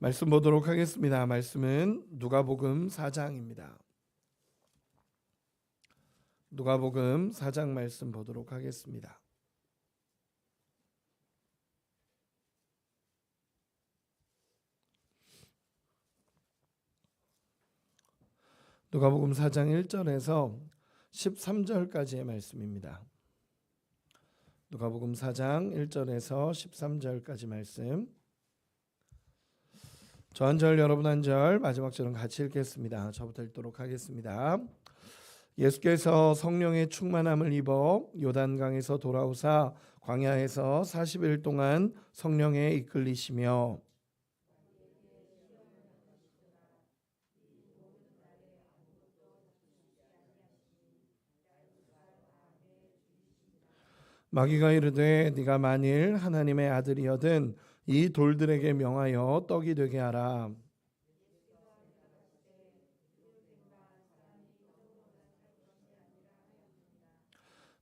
말씀 보도록 하겠습니다. 말씀은 누가복음 4장입니다. 누가복음 4장 말씀 보도록 하겠습니다. 누가복음 4장 1절에서 13절까지의 말씀입니다. 누가복음 4장 1절에서 13절까지 말씀. 저 한 절 여러분 한 절 마지막 절은 같이 읽겠습니다. 저부터 읽도록 하겠습니다. 예수께서 성령의 충만함을 입어 요단강에서 돌아오사 광야에서 40일 동안 성령에 이끌리시며 마귀가 이르되 네가 만일 하나님의 아들이여든 이 돌들에게 명하여 떡이 되게 하라.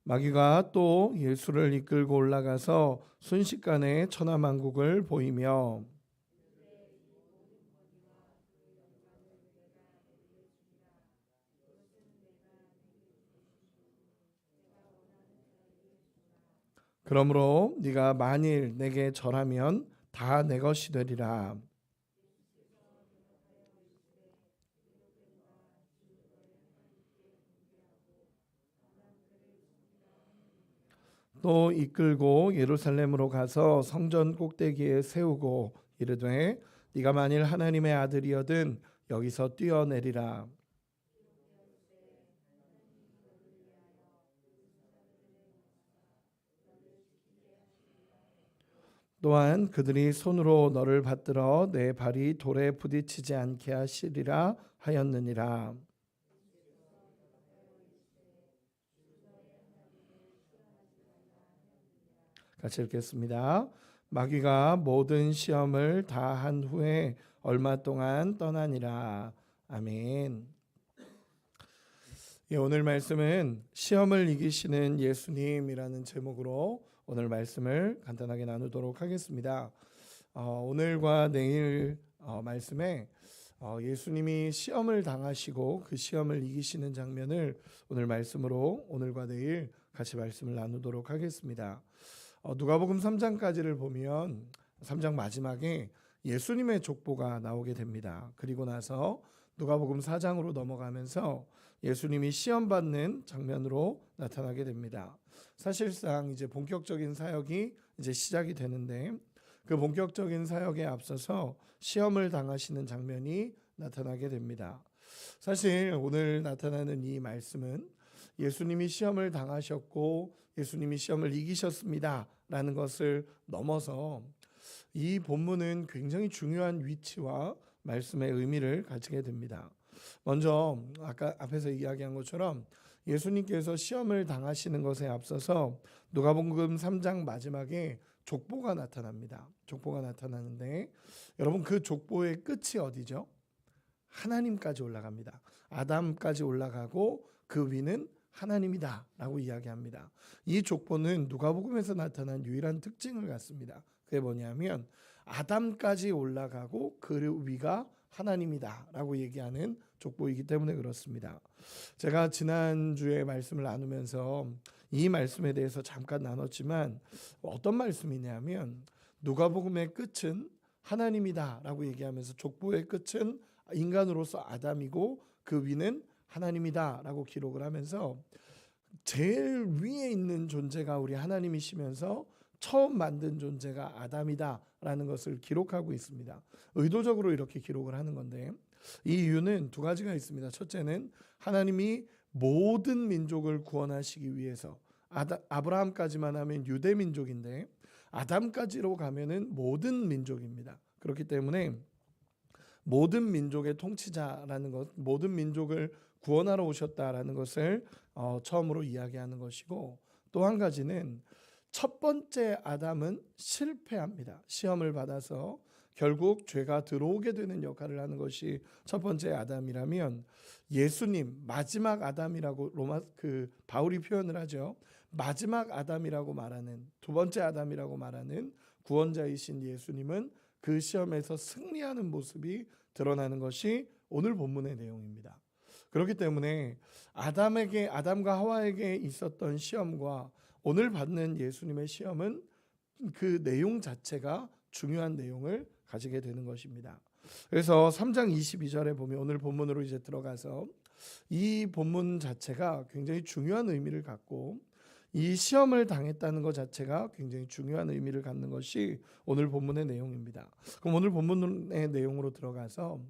마귀가 또 예수를 이끌고 올라가서 순식간에 천하만국을 보이며 그러므로 네가 만일 내게 절하면 다 내 것이 되리라. 또 이끌고 예루살렘으로 가서 성전 꼭대기에 세우고 이르되 네가 만일 하나님의 아들이여든 여기서 뛰어내리라. 또한 그들이 손으로 너를 받들어 내 발이 돌에 부딪히지 않게 하시리라 하였느니라. 같이 읽겠습니다. 마귀가 모든 시험을 다 한 후에 얼마 동안 떠나니라. 아멘. 오늘 말씀은 시험을 이기시는 예수님이라는 제목으로 오늘 말씀을 간단하게 나누도록 하겠습니다. 오늘과 내일 말씀에 예수님이 시험을 당하시고 그 시험을 이기시는 장면을 오늘 말씀으로 오늘과 내일 같이 말씀을 나누도록 하겠습니다. 누가복음 3장까지를 보면 3장 마지막에 예수님의 족보가 나오게 됩니다. 그리고 나서 누가복음 4장으로 넘어가면서 예수님이 시험받는 장면으로 나타나게 됩니다. 사실상 이제 본격적인 사역이 이제 시작이 되는데 그 본격적인 사역에 앞서서 시험을 당하시는 장면이 나타나게 됩니다. 사실 오늘 나타나는 이 말씀은 예수님이 시험을 당하셨고 예수님이 시험을 이기셨습니다 라는 것을 넘어서 이 본문은 굉장히 중요한 위치와 말씀의 의미를 가지게 됩니다. 먼저 아까 앞에서 이야기한 것처럼 예수님께서 시험을 당하시는 것에 앞서서 누가복음 3장 마지막에 족보가 나타납니다. 족보가 나타나는데 여러분 그 족보의 끝이 어디죠? 하나님까지 올라갑니다. 아담까지 올라가고 그 위는 하나님이다 라고 이야기합니다. 이 족보는 누가복음에서 나타난 유일한 특징을 갖습니다. 그게 뭐냐면 아담까지 올라가고 그 위가 하나님이다 라고 얘기하는 족보이기 때문에 그렇습니다. 제가 지난주에 말씀을 나누면서 이 말씀에 대해서 잠깐 나눴지만 어떤 말씀이냐면 누가복음의 끝은 하나님이다 라고 얘기하면서 족보의 끝은 인간으로서 아담이고 그 위는 하나님이다 라고 기록을 하면서 제일 위에 있는 존재가 우리 하나님이시면서 처음 만든 존재가 아담이다 라는 것을 기록하고 있습니다. 의도적으로 이렇게 기록을 하는 건데 이 이유는 두 가지가 있습니다. 첫째는 하나님이 모든 민족을 구원하시기 위해서 아브라함까지만 하면 유대 민족인데 아담까지로 가면은 모든 민족입니다. 그렇기 때문에 모든 민족의 통치자라는 것, 모든 민족을 구원하러 오셨다라는 것을 처음으로 이야기하는 것이고 또 한 가지는 첫 번째 아담은 실패합니다. 시험을 받아서 결국 죄가 들어오게 되는 역할을 하는 것이 첫 번째 아담이라면 예수님 마지막 아담이라고 바울이 표현을 하죠. 마지막 아담이라고 말하는 두 번째 아담이라고 말하는 구원자이신 예수님은 그 시험에서 승리하는 모습이 드러나는 것이 오늘 본문의 내용입니다. 그렇기 때문에 아담과 하와에게 있었던 시험과 오늘 받는 예수님의 시험은 그 내용 자체가 중요한 내용을 가지게 되는 것입니다. 그래서 3장 22절에 보면 오늘 본문으로 이제 들어가서 이 본문 자체가 굉장히 중요한 의미를 갖고 이 시험을 당했다는 것 자체가 굉장히 중요한 의미를 갖는 것이 오늘 본문의 내용입니다. 그럼 오늘 본문의 내용으로 들어가서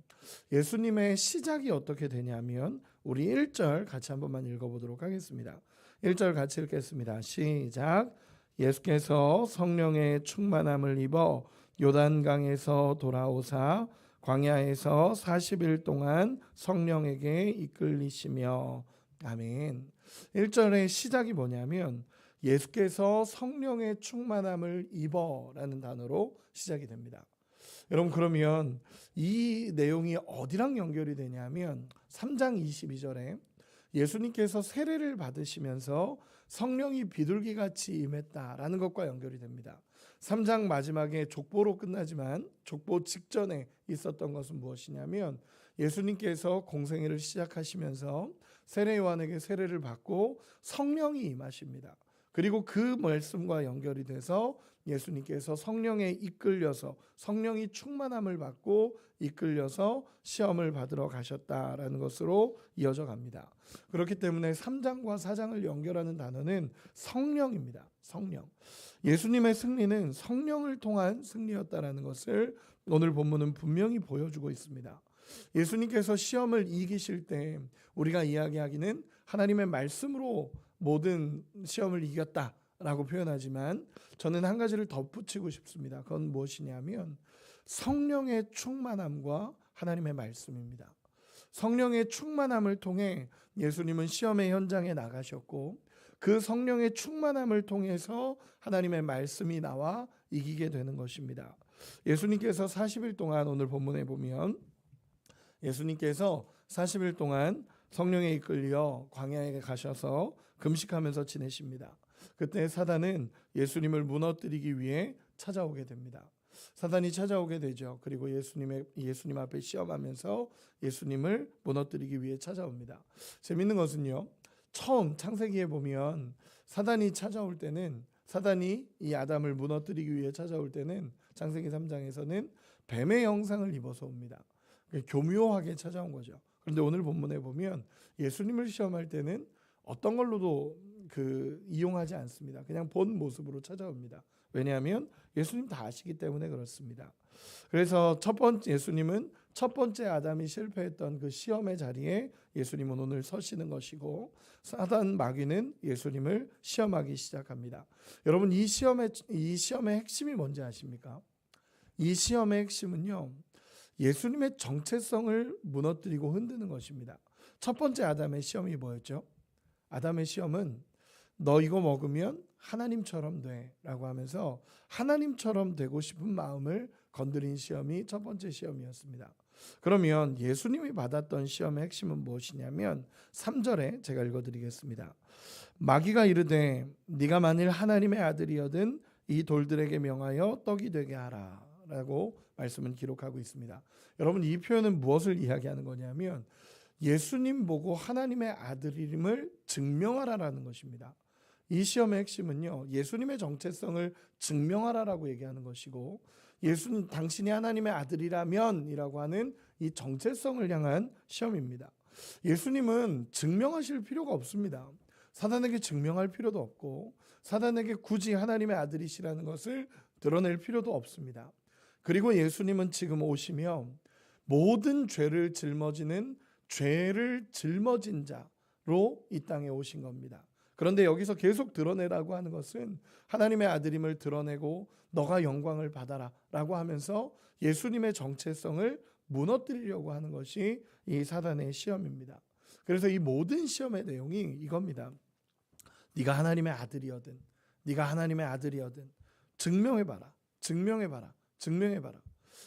예수님의 시작이 어떻게 되냐면 우리 1절 같이 한 번만 읽어보도록 하겠습니다. 1절 같이 읽겠습니다. 시작. 예수께서 성령의 충만함을 입어 요단강에서 돌아오사 광야에서 40일 동안 성령에게 이끌리시며. 아멘. 1절의 시작이 뭐냐면 예수께서 성령의 충만함을 입어라는 단어로 시작이 됩니다. 여러분, 그러면 이 내용이 어디랑 연결이 되냐면 3장 22절에 예수님께서 세례를 받으시면서 성령이 비둘기같이 임했다라는 것과 연결이 됩니다. 3장 마지막에 족보로 끝나지만 족보 직전에 있었던 것은 무엇이냐면 예수님께서 공생애를 시작하시면서 세례 요한에게 세례를 받고 성령이 임하십니다. 그리고 그 말씀과 연결이 돼서 예수님께서 성령에 이끌려서 성령이 충만함을 받고 이끌려서 시험을 받으러 가셨다라는 것으로 이어져 갑니다. 그렇기 때문에 3장과 4장을 연결하는 단어는 성령입니다. 성령. 예수님의 승리는 성령을 통한 승리였다라는 것을 오늘 본문은 분명히 보여주고 있습니다. 예수님께서 시험을 이기실 때 우리가 이야기하기는 하나님의 말씀으로 모든 시험을 이겼다라고 표현하지만 저는 한 가지를 덧붙이고 싶습니다. 그건 무엇이냐면 성령의 충만함과 하나님의 말씀입니다. 성령의 충만함을 통해 예수님은 시험의 현장에 나가셨고 그 성령의 충만함을 통해서 하나님의 말씀이 나와 이기게 되는 것입니다. 예수님께서 40일 동안 오늘 본문에 보면 예수님께서 40일 동안 성령에 이끌려 광야에 가셔서 금식하면서 지내십니다. 그때 사단은 예수님을 무너뜨리기 위해 찾아오게 됩니다. 사단이 찾아오게 되죠. 그리고 예수님 앞에 시험하면서 예수님을 무너뜨리기 위해 찾아옵니다. 재밌는 것은요, 처음 창세기에 보면 사단이 찾아올 때는 사단이 이 아담을 무너뜨리기 위해 찾아올 때는 창세기 3장에서는 뱀의 형상을 입어서 옵니다. 교묘하게 찾아온 거죠. 그런데 오늘 본문에 보면 예수님을 시험할 때는 어떤 걸로도 이용하지 않습니다. 그냥 본 모습으로 찾아옵니다. 왜냐하면 예수님 다 아시기 때문에 그렇습니다. 그래서 예수님은 첫 번째 아담이 실패했던 그 시험의 자리에 예수님은 오늘 서시는 것이고 사단 마귀는 예수님을 시험하기 시작합니다. 여러분, 이 시험의 핵심이 뭔지 아십니까? 이 시험의 핵심은요, 예수님의 정체성을 무너뜨리고 흔드는 것입니다. 첫 번째 아담의 시험이 뭐였죠? 아담의 시험은 너 이거 먹으면 하나님처럼 돼 라고 하면서 하나님처럼 되고 싶은 마음을 건드린 시험이 첫 번째 시험이었습니다. 그러면 예수님이 받았던 시험의 핵심은 무엇이냐면 3절에 제가 읽어드리겠습니다. 마귀가 이르되 네가 만일 하나님의 아들이여든 이 돌들에게 명하여 떡이 되게 하라 라고 말씀은 기록하고 있습니다. 여러분, 이 표현은 무엇을 이야기하는 거냐면 예수님 보고 하나님의 아들임을 증명하라라는 것입니다. 이 시험의 핵심은요, 예수님의 정체성을 증명하라라고 얘기하는 것이고 예수님 당신이 하나님의 아들이라면 이라고 하는 이 정체성을 향한 시험입니다. 예수님은 증명하실 필요가 없습니다. 사단에게 증명할 필요도 없고 사단에게 굳이 하나님의 아들이시라는 것을 드러낼 필요도 없습니다. 그리고 예수님은 지금 오시며 모든 죄를 짊어지는 죄를 짊어진 자로 이 땅에 오신 겁니다. 그런데 여기서 계속 드러내라고 하는 것은 하나님의 아들임을 드러내고 너가 영광을 받아라 라고 하면서 예수님의 정체성을 무너뜨리려고 하는 것이 이 사단의 시험입니다. 그래서 이 모든 시험의 내용이 이겁니다. 네가 하나님의 아들이거든, 네가 하나님의 아들이거든 증명해봐라, 증명해봐라, 증명해봐라.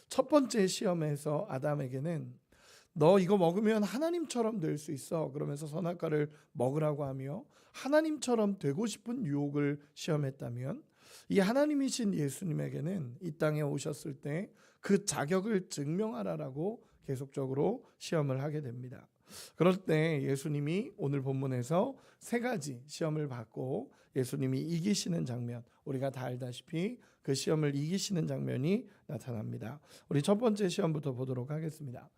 첫 번째 시험에서 아담에게는 너 이거 먹으면 하나님처럼 될 수 있어 그러면서 선악과를 먹으라고 하며 하나님처럼 되고 싶은 유혹을 시험했다면 이 하나님이신 예수님에게는 이 땅에 오셨을 때 그 자격을 증명하라라고 계속적으로 시험을 하게 됩니다. 그럴 때 예수님이 오늘 본문에서 세 가지 시험을 받고 예수님이 이기시는 장면, 우리가 다 알다시피 그 시험을 이기시는 장면이 나타납니다. 우리 첫 번째 시험부터 보도록 하겠습니다.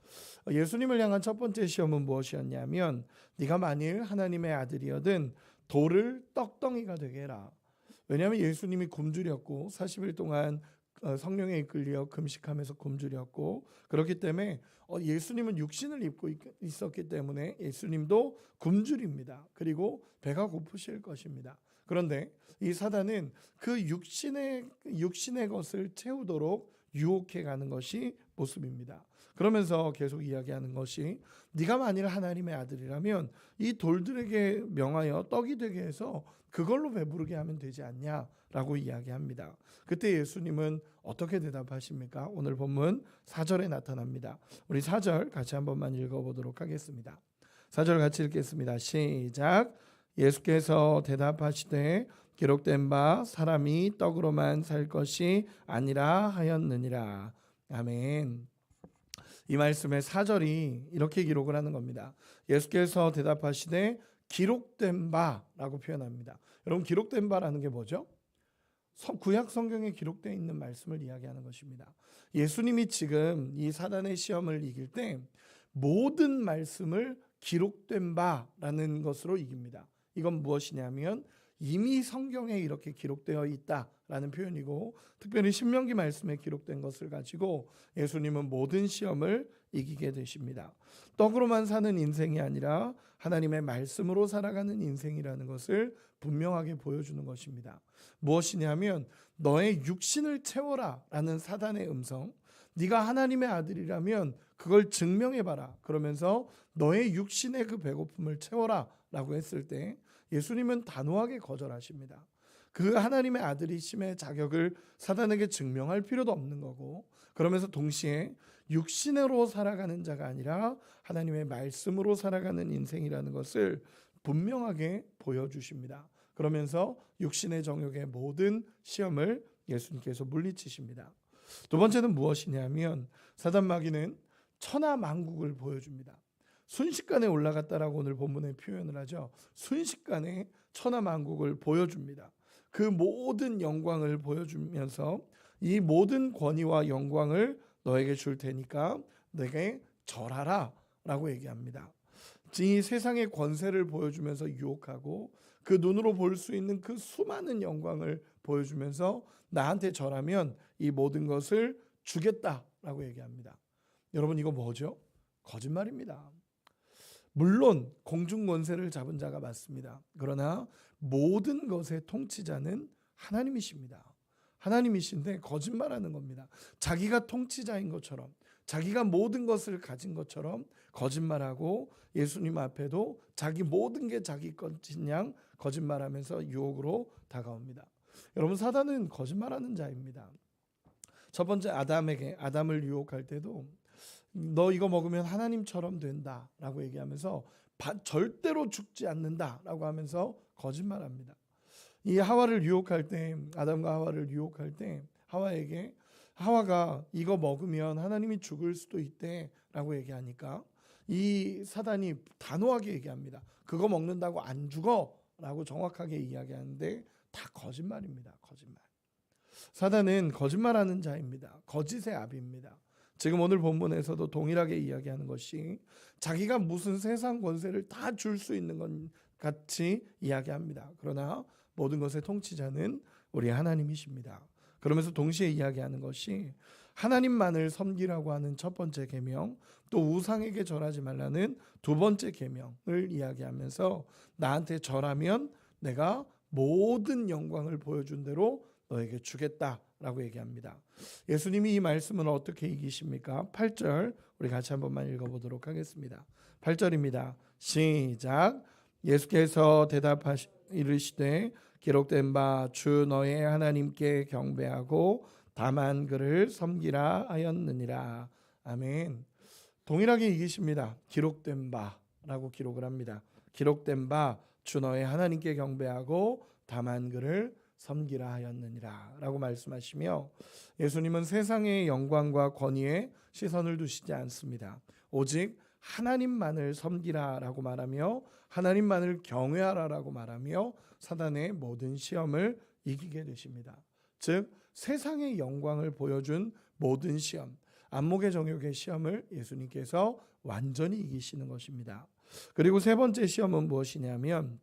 예수님을 향한 첫 번째 시험은 무엇이었냐면 네가 만일 하나님의 아들이거든 돌을 떡덩이가 되게 해라. 왜냐하면 예수님이 굶주렸고 40일 동안 성령에 이끌려 금식하면서 굶주렸고, 그렇기 때문에 예수님은 육신을 입고 있었기 때문에 예수님도 굶주립니다. 그리고 배가 고프실 것입니다. 그런데 이 사단은 그 육신의 것을 채우도록 유혹해 가는 것이 모습입니다. 그러면서 계속 이야기하는 것이 네가 만일 하나님의 아들이라면 이 돌들에게 명하여 떡이 되게 해서 그걸로 배부르게 하면 되지 않냐라고 이야기합니다. 그때 예수님은 어떻게 대답하십니까? 오늘 본문 4절에 나타납니다. 우리 4절 같이 한 번만 읽어보도록 하겠습니다. 4절 같이 읽겠습니다. 시작. 예수께서 대답하시되 기록된 바 사람이 떡으로만 살 것이 아니라 하였느니라. 아멘. 이 말씀의 4절이 이렇게 기록을 하는 겁니다. 예수께서 대답하시되 기록된 바라고 표현합니다. 여러분, 기록된 바라는 게 뭐죠? 구약 성경에 기록되어 있는 말씀을 이야기하는 것입니다. 예수님이 지금 이 사단의 시험을 이길 때 모든 말씀을 기록된 바라는 것으로 이깁니다. 이건 무엇이냐면 이미 성경에 이렇게 기록되어 있다라는 표현이고, 특별히 신명기 말씀에 기록된 것을 가지고 예수님은 모든 시험을 이기게 되십니다. 떡으로만 사는 인생이 아니라 하나님의 말씀으로 살아가는 인생이라는 것을 분명하게 보여주는 것입니다. 무엇이냐면 너의 육신을 채워라 라는 사단의 음성, 네가 하나님의 아들이라면 그걸 증명해봐라, 그러면서 너의 육신의 그 배고픔을 채워라 라고 했을 때 예수님은 단호하게 거절하십니다. 그 하나님의 아들이심의 자격을 사단에게 증명할 필요도 없는 거고, 그러면서 동시에 육신으로 살아가는 자가 아니라 하나님의 말씀으로 살아가는 인생이라는 것을 분명하게 보여주십니다. 그러면서 육신의 정욕의 모든 시험을 예수님께서 물리치십니다. 두 번째는 무엇이냐면 사단 마귀는 천하만국을 보여줍니다. 순식간에 올라갔다라고 오늘 본문에 표현을 하죠. 순식간에 천하만국을 보여줍니다. 그 모든 영광을 보여주면서 이 모든 권위와 영광을 너에게 줄 테니까 내게 절하라 라고 얘기합니다. 이 세상의 권세를 보여주면서 유혹하고 그 눈으로 볼 수 있는 그 수많은 영광을 보여주면서 나한테 절하면 이 모든 것을 주겠다라고 얘기합니다. 여러분, 이거 뭐죠? 거짓말입니다. 물론 공중 권세를 잡은 자가 맞습니다. 그러나 모든 것의 통치자는 하나님이십니다. 하나님이신데 거짓말하는 겁니다. 자기가 통치자인 것처럼, 자기가 모든 것을 가진 것처럼 거짓말하고 예수님 앞에도 자기 모든 게 자기 것인 양 거짓말하면서 유혹으로 다가옵니다. 여러분, 사단은 거짓말하는 자입니다. 첫 번째 아담을 유혹할 때도 너 이거 먹으면 하나님처럼 된다라고 얘기하면서 절대로 죽지 않는다라고 하면서 거짓말합니다. 이 하와를 유혹할 때, 아담과 하와를 유혹할 때 하와가 이거 먹으면 하나님이 죽을 수도 있대라고 얘기하니까 이 사단이 단호하게 얘기합니다. 그거 먹는다고 안 죽어라고 정확하게 이야기하는데 다 거짓말입니다. 거짓말. 사단은 거짓말하는 자입니다. 거짓의 아비입니다. 지금 오늘 본문에서도 동일하게 이야기하는 것이 자기가 무슨 세상 권세를 다 줄 수 있는 것 같이 이야기합니다. 그러나 모든 것의 통치자는 우리 하나님이십니다. 그러면서 동시에 이야기하는 것이 하나님만을 섬기라고 하는 첫 번째 계명, 또 우상에게 절하지 말라는 두 번째 계명을 이야기하면서 나한테 절하면 내가 모든 영광을 보여준 대로 너에게 주겠다라고 얘기합니다. 예수님이 이 말씀을 어떻게 이기십니까? 8절 우리 같이 한 번만 읽어보도록 하겠습니다. 8절입니다. 시작. 예수께서 이르시되 기록된 바 주 너의 하나님께 경배하고 다만 그를 섬기라 하였느니라. 아멘. 동일하게 이기십니다. 기록된 바라고 기록을 합니다. 기록된 바 주 너의 하나님께 경배하고 다만 그를 섬기라 하였느니라 라고 말씀하시며, 예수님은 세상의 영광과 권위에 시선을 두시지 않습니다. 오직 하나님만을 섬기라 라고 말하며 하나님만을 경외하라 라고 말하며 사단의 모든 시험을 이기게 되십니다. 즉 세상의 영광을 보여준 모든 시험, 안목의 정욕의 시험을 예수님께서 완전히 이기시는 것입니다. 그리고 세 번째 시험은 무엇이냐면,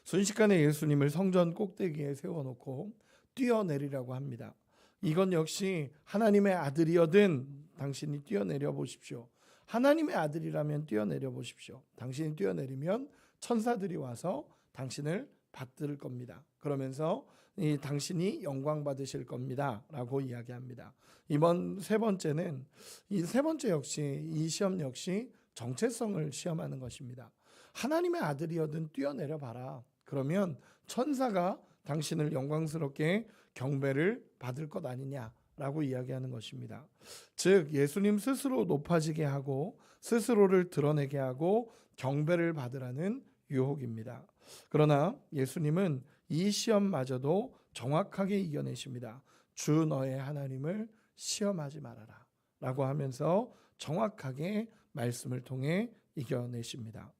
순식간에 예수님을 성전 꼭대기에 세워놓고 뛰어내리라고 합니다. 이건 역시 하나님의 아들이여든 당신이 뛰어내려 보십시오. 하나님의 아들이라면 뛰어내려 보십시오. 당신이 뛰어내리면 천사들이 와서 당신을 받들 겁니다. 그러면서 당신이 영광 받으실 겁니다 라고 이야기합니다. 이번 세 번째는, 이 세 번째 역시, 이 시험 역시 정체성을 시험하는 것입니다. 하나님의 아들이여든 뛰어내려 봐라. 그러면 천사가 당신을 영광스럽게 경배를 받을 것 아니냐라고 이야기하는 것입니다. 즉 예수님 스스로 높아지게 하고 스스로를 드러내게 하고 경배를 받으라는 유혹입니다. 그러나 예수님은 이 시험마저도 정확하게 이겨내십니다. 주 너의 하나님을 시험하지 말아라 라고 하면서 정확하게 말씀을 통해 이겨내십니다.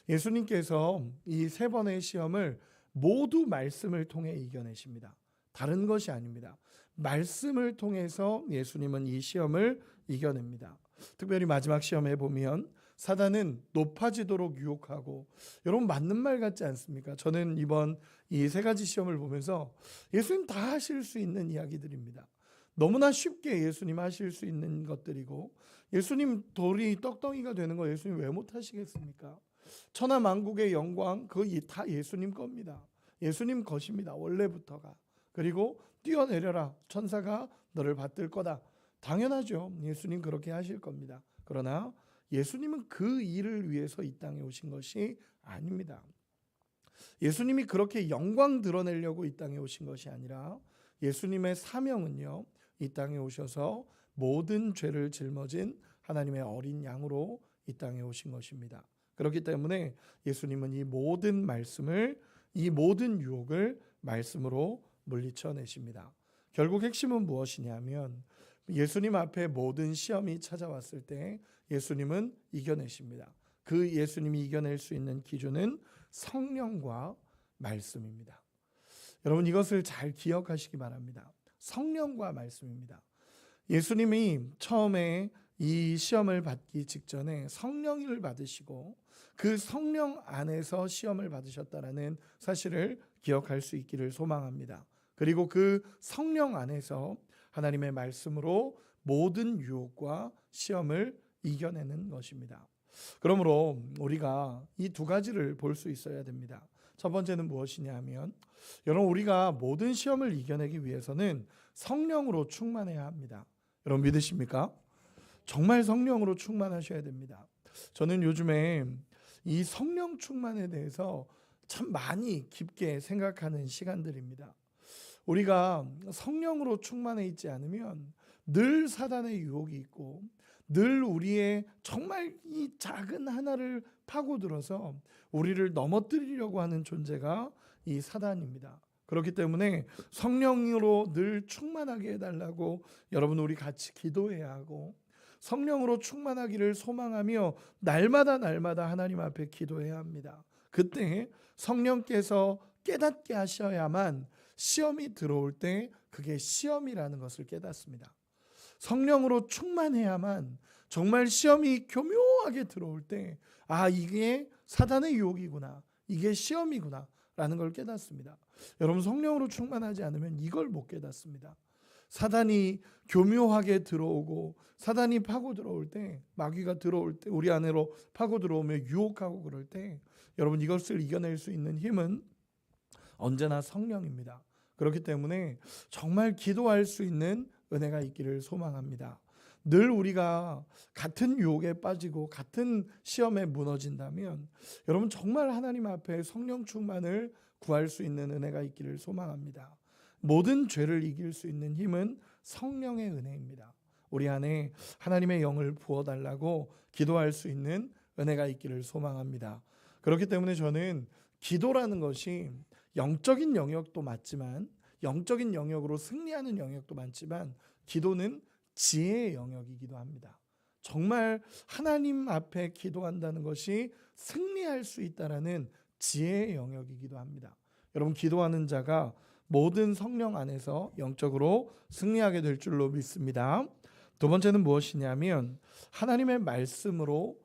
예수님께서 이 세 번의 시험을 모두 말씀을 통해 이겨내십니다. 다른 것이 아닙니다. 말씀을 통해서 예수님은 이 시험을 이겨냅니다. 특별히 마지막 시험에 보면 사단은 높아지도록 유혹하고, 여러분 맞는 말 같지 않습니까? 저는 이번 이 세 가지 시험을 보면서 예수님 다 하실 수 있는 이야기들입니다. 너무나 쉽게 예수님 하실 수 있는 것들이고, 예수님 돌이 떡덩이가 되는 거 예수님 왜 못하시겠습니까? 천하 만국의 영광 그거 다 예수님 겁니다. 예수님 것입니다. 원래부터가. 그리고 뛰어내려라, 천사가 너를 받들 거다. 당연하죠. 예수님 그렇게 하실 겁니다. 그러나 예수님은 그 일을 위해서 이 땅에 오신 것이 아닙니다. 예수님이 그렇게 영광 드러내려고 이 땅에 오신 것이 아니라, 예수님의 사명은요, 이 땅에 오셔서 모든 죄를 짊어진 하나님의 어린 양으로 이 땅에 오신 것입니다. 그렇기 때문에 예수님은 이 모든 말씀을, 이 모든 유혹을 말씀으로 물리쳐내십니다. 결국 핵심은 무엇이냐면, 예수님 앞에 모든 시험이 찾아왔을 때 예수님은 이겨내십니다. 그 예수님이 이겨낼 수 있는 기준은 성령과 말씀입니다. 여러분 이것을 잘 기억하시기 바랍니다. 성령과 말씀입니다. 예수님이 처음에 이 시험을 받기 직전에 성령을 받으시고 그 성령 안에서 시험을 받으셨다라는 사실을 기억할 수 있기를 소망합니다. 그리고 그 성령 안에서 하나님의 말씀으로 모든 유혹과 시험을 이겨내는 것입니다. 그러므로 우리가 이 두 가지를 볼 수 있어야 됩니다. 첫 번째는 무엇이냐 하면, 여러분 우리가 모든 시험을 이겨내기 위해서는 성령으로 충만해야 합니다. 여러분 믿으십니까? 정말 성령으로 충만하셔야 됩니다. 저는 요즘에 이 성령 충만에 대해서 참 많이 깊게 생각하는 시간들입니다. 우리가 성령으로 충만해 있지 않으면 늘 사단의 유혹이 있고, 늘 우리의 정말 이 작은 하나를 파고들어서 우리를 넘어뜨리려고 하는 존재가 이 사단입니다. 그렇기 때문에 성령으로 늘 충만하게 해달라고 여러분 우리 같이 기도해야 하고, 성령으로 충만하기를 소망하며 날마다 하나님 앞에 기도해야 합니다. 그때 성령께서 깨닫게 하셔야만 시험이 들어올 때 그게 시험이라는 것을 깨닫습니다. 성령으로 충만해야만 정말 시험이 교묘하게 들어올 때, 아 이게 사단의 유혹이구나, 이게 시험이구나 라는 걸 깨닫습니다. 여러분 성령으로 충만하지 않으면 이걸 못 깨닫습니다. 사단이 교묘하게 들어오고 사단이 파고 들어올 때, 마귀가 들어올 때, 우리 안으로 파고 들어오며 유혹하고 그럴 때, 여러분 이것을 이겨낼 수 있는 힘은 언제나 성령입니다. 그렇기 때문에 정말 기도할 수 있는 은혜가 있기를 소망합니다. 늘 우리가 같은 유혹에 빠지고 같은 시험에 무너진다면 여러분 정말 하나님 앞에 성령 충만을 구할 수 있는 은혜가 있기를 소망합니다. 모든 죄를 이길 수 있는 힘은 성령의 은혜입니다. 우리 안에 하나님의 영을 부어달라고 기도할 수 있는 은혜가 있기를 소망합니다. 그렇기 때문에 저는 기도라는 것이 영적인 영역도 맞지만 영적인 영역으로 승리하는 영역도 많지만 기도는 지혜의 영역이기도 합니다. 정말 하나님 앞에 기도한다는 것이 승리할 수 있다라는 지혜의 영역이기도 합니다. 여러분, 기도하는 자가 모든 성령 안에서 영적으로 승리하게 될 줄로 믿습니다. 두 번째는 무엇이냐면 하나님의 말씀으로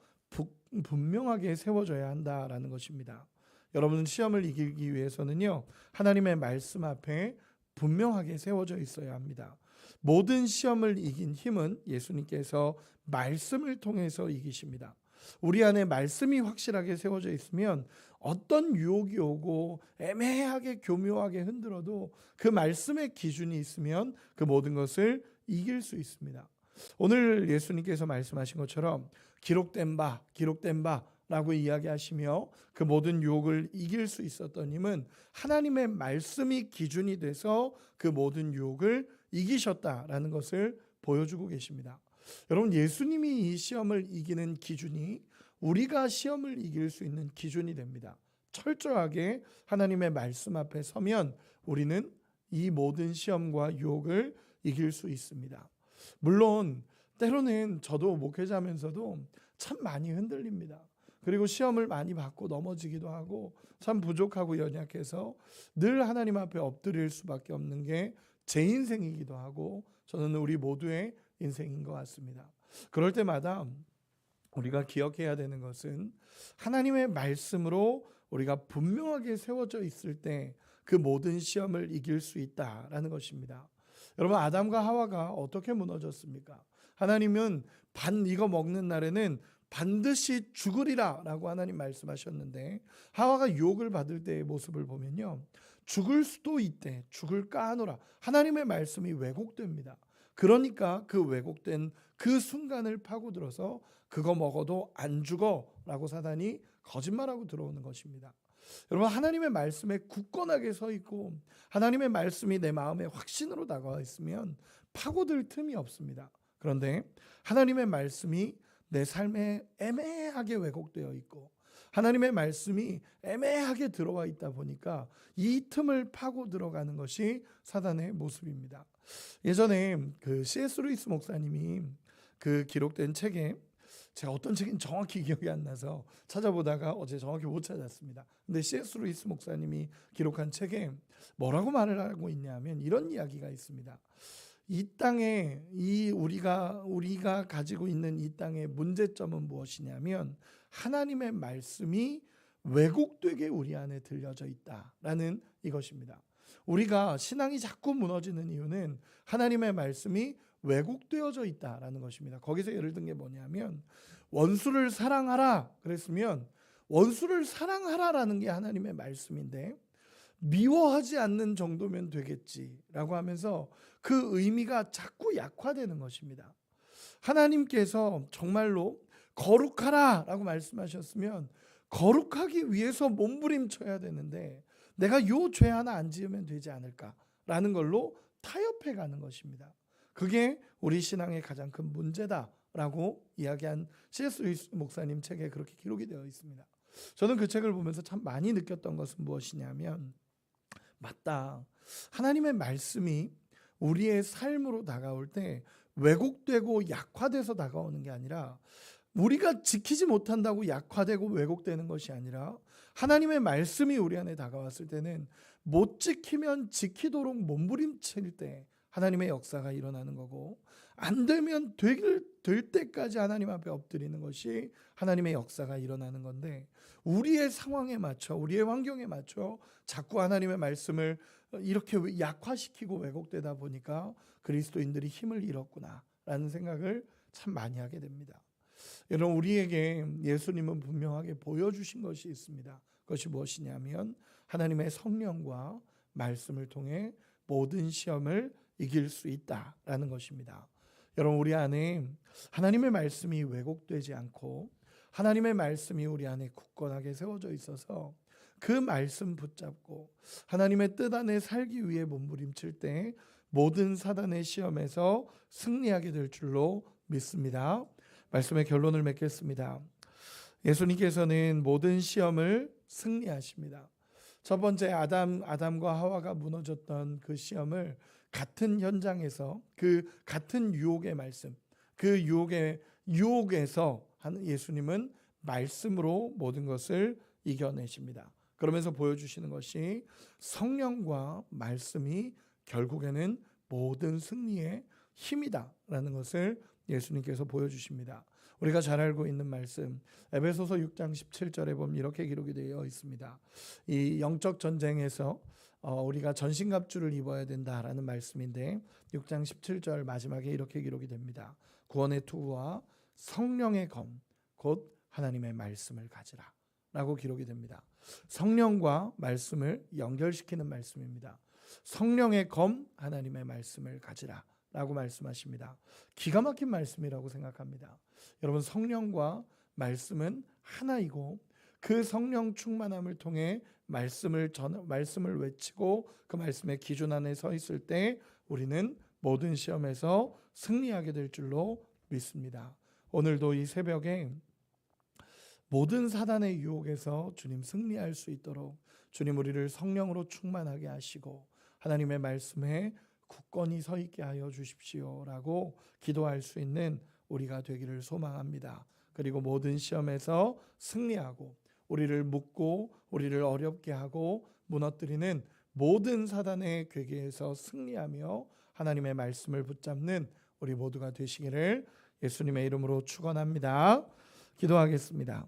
분명하게 세워져야 한다라는 것입니다. 여러분, 시험을 이기기 위해서는요, 하나님의 말씀 앞에 분명하게 세워져 있어야 합니다. 모든 시험을 이긴 힘은 예수님께서 말씀을 통해서 이기십니다. 우리 안에 말씀이 확실하게 세워져 있으면 어떤 유혹이 오고 애매하게 교묘하게 흔들어도 그 말씀의 기준이 있으면 그 모든 것을 이길 수 있습니다. 오늘 예수님께서 말씀하신 것처럼 기록된 바 라고 이야기하시며 그 모든 유혹을 이길 수 있었던 힘은 하나님의 말씀이 기준이 돼서 그 모든 유혹을 이기셨다라는 것을 보여주고 계십니다. 여러분, 예수님이 이 시험을 이기는 기준이 우리가 시험을 이길 수 있는 기준이 됩니다. 철저하게 하나님의 말씀 앞에 서면 우리는 이 모든 시험과 유혹을 이길 수 있습니다. 물론 때로는 저도 목회자면서도 참 많이 흔들립니다. 그리고 시험을 많이 받고 넘어지기도 하고 참 부족하고 연약해서 늘 하나님 앞에 엎드릴 수밖에 없는 게 제 인생이기도 하고 저는 우리 모두의 인생인 것 같습니다. 그럴 때마다 우리가 기억해야 되는 것은 하나님의 말씀으로 우리가 분명하게 세워져 있을 때 그 모든 시험을 이길 수 있다라는 것입니다. 여러분, 아담과 하와가 어떻게 무너졌습니까? 하나님은 이거 먹는 날에는 반드시 죽으리라 라고 하나님 말씀하셨는데 하와가 유혹을 받을 때의 모습을 보면요, 죽을 수도 있대, 죽을까 하노라. 하나님의 말씀이 왜곡됩니다. 그러니까 그 왜곡된 그 순간을 파고들어서 그거 먹어도 안 죽어 라고 사단이 거짓말하고 들어오는 것입니다. 여러분, 하나님의 말씀에 굳건하게 서 있고 하나님의 말씀이 내 마음에 확신으로 다가와 있으면 파고들 틈이 없습니다. 그런데 하나님의 말씀이 내 삶에 애매하게 왜곡되어 있고 하나님의 말씀이 애매하게 들어와 있다 보니까 이 틈을 파고 들어가는 것이 사단의 모습입니다. 예전에 그 C.S. 루이스 목사님이 그 기록된 책에, 제가 어떤 책인지 정확히 기억이 안 나서 찾아보다가 어제 정확히 못 찾았습니다. 근데 C.S. 루이스 목사님이 기록한 책에 뭐라고 말을 하고 있냐면 이런 이야기가 있습니다. 이 땅에 우리가 가지고 있는 이 땅의 문제점은 무엇이냐면 하나님의 말씀이 왜곡되게 우리 안에 들려져 있다라는 이것입니다. 우리가 신앙이 자꾸 무너지는 이유는 하나님의 말씀이 왜곡되어져 있다라는 것입니다. 거기서 예를 든 게 뭐냐면 원수를 사랑하라 그랬으면 원수를 사랑하라라는 게 하나님의 말씀인데 미워하지 않는 정도면 되겠지라고 하면서 그 의미가 자꾸 약화되는 것입니다. 하나님께서 정말로 거룩하라라고 말씀하셨으면 거룩하기 위해서 몸부림쳐야 되는데 내가 요 죄 하나 안 지으면 되지 않을까라는 걸로 타협해 가는 것입니다. 그게 우리 신앙의 가장 큰 문제다라고 이야기한 C.S. 루이스 목사님 책에 그렇게 기록이 되어 있습니다. 저는 그 책을 보면서 참 많이 느꼈던 것은 무엇이냐면 맞다. 하나님의 말씀이 우리의 삶으로 다가올 때 왜곡되고 약화돼서 다가오는 게 아니라 우리가 지키지 못한다고 약화되고 왜곡되는 것이 아니라 하나님의 말씀이 우리 안에 다가왔을 때는 못 지키면 지키도록 몸부림칠 때 하나님의 역사가 일어나는 거고 안 되면 될 때까지 하나님 앞에 엎드리는 것이 하나님의 역사가 일어나는 건데 우리의 상황에 맞춰 우리의 환경에 맞춰 자꾸 하나님의 말씀을 이렇게 약화시키고 왜곡되다 보니까 그리스도인들이 힘을 잃었구나라는 생각을 참 많이 하게 됩니다. 여러분, 우리에게 예수님은 분명하게 보여주신 것이 있습니다. 그것이 무엇이냐면 하나님의 성령과 말씀을 통해 모든 시험을 이길 수 있다라는 것입니다. 여러분, 우리 안에 하나님의 말씀이 왜곡되지 않고 하나님의 말씀이 우리 안에 굳건하게 세워져 있어서 그 말씀 붙잡고 하나님의 뜻 안에 살기 위해 몸부림칠 때 모든 사단의 시험에서 승리하게 될 줄로 믿습니다. 말씀의 결론을 맺겠습니다. 예수님께서는 모든 시험을 승리하십니다. 첫 번째 아담과 하와가 무너졌던 그 시험을 같은 현장에서 그 같은 유혹의 말씀, 그 유혹에서 예수님은 말씀으로 모든 것을 이겨내십니다. 그러면서 보여주시는 것이 성령과 말씀이 결국에는 모든 승리의 힘이다라는 것을 예수님께서 보여주십니다. 우리가 잘 알고 있는 말씀, 에베소서 6장 17절에 보면 이렇게 기록이 되어 있습니다. 이 영적 전쟁에서 우리가 전신갑주를 입어야 된다라는 말씀인데 6장 17절 마지막에 이렇게 기록이 됩니다. 구원의 투구와 성령의 검, 곧 하나님의 말씀을 가지라 라고 기록이 됩니다. 성령과 말씀을 연결시키는 말씀입니다. 성령의 검, 하나님의 말씀을 가지라 라고 말씀하십니다. 기가 막힌 말씀이라고 생각합니다. 여러분, 성령과 말씀은 하나이고 그 성령 충만함을 통해 말씀을 외치고 그 말씀의 기준 안에 서 있을 때 우리는 모든 시험에서 승리하게 될 줄로 믿습니다. 오늘도 이 새벽에 모든 사단의 유혹에서 주님 승리할 수 있도록 주님 우리를 성령으로 충만하게 하시고 하나님의 말씀에 굳건히 서 있게 하여 주십시오라고 기도할 수 있는 우리가 되기를 소망합니다. 그리고 모든 시험에서 승리하고 우리를 묶고 우리를 어렵게 하고 무너뜨리는 모든 사단의 괴계에서 승리하며 하나님의 말씀을 붙잡는 우리 모두가 되시기를 예수님의 이름으로 축원합니다. 기도하겠습니다.